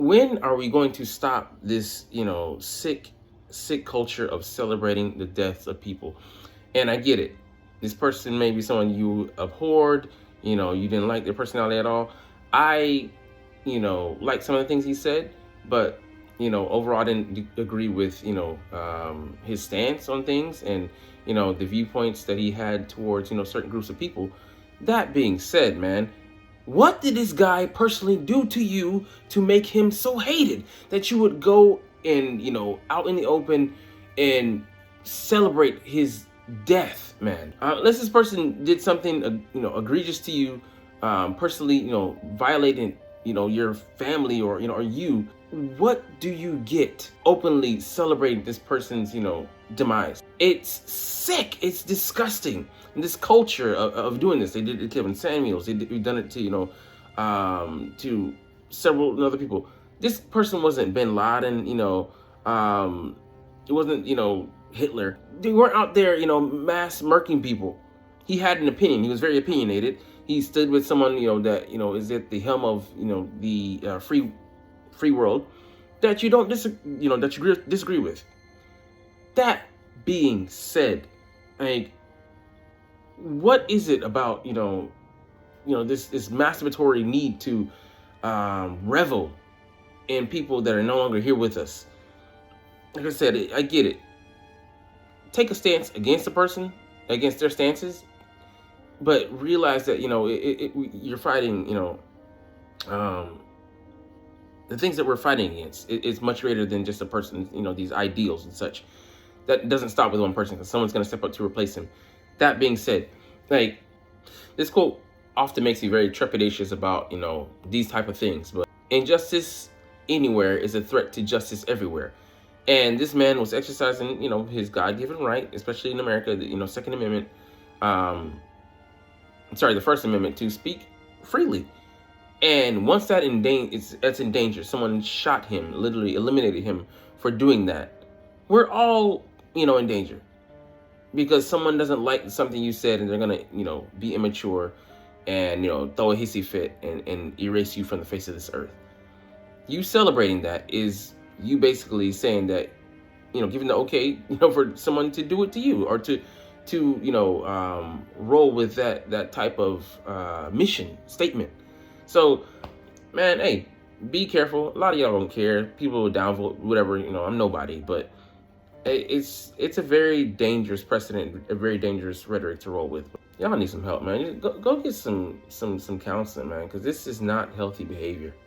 When are we going to stop this, sick culture of celebrating the deaths of people? And I get it. This person may be someone you abhorred, you didn't like their personality at all. I, like some of the things he said, but, overall I didn't agree with, his stance on things and, the viewpoints that he had towards, certain groups of people. That being said, man, what did this guy personally do to you to make him so hated that you would go and, out in the open and celebrate his death, man? Unless this person did something, egregious to you, personally, violating, your family or you, what do you get openly celebrating this person's, demise? It's sick. It's disgusting. And this culture of doing this, they did it to Kevin Samuels. They've done it to, to several other people. This person wasn't Bin Laden, it wasn't, Hitler. They weren't out there, mass murking people. He had an opinion. He was very opinionated. He stood with someone, that, is at the helm of, the free world that you don't disagree with. That being said, like, what is it about this masturbatory need to revel in people that are no longer here with us? Like I said, I get it. Take a stance against a person, against their stances, but realize that you're fighting. The things that we're fighting against is much greater than just a person. These ideals and such. That doesn't stop with one person, because someone's going to step up to replace him. That being said, like, this quote often makes me very trepidatious about, these type of things. But injustice anywhere is a threat to justice everywhere. And this man was exercising, his God-given right, especially in America, the, Second Amendment, the First Amendment, to speak freely. And once that's in danger, someone shot him, literally eliminated him for doing that. We're all, in danger, because someone doesn't like something you said and they're going to, be immature and, throw a hissy fit and erase you from the face of this earth. You celebrating that is you basically saying that, giving the okay, for someone to do it to you, or to roll with that type of mission statement. So, man, hey, be careful. A lot of y'all don't care. People will downvote, whatever, I'm nobody, but it's a very dangerous precedent, a very dangerous rhetoric to roll with. Y'all need some help, man. Go get some counseling, man, because this is not healthy behavior.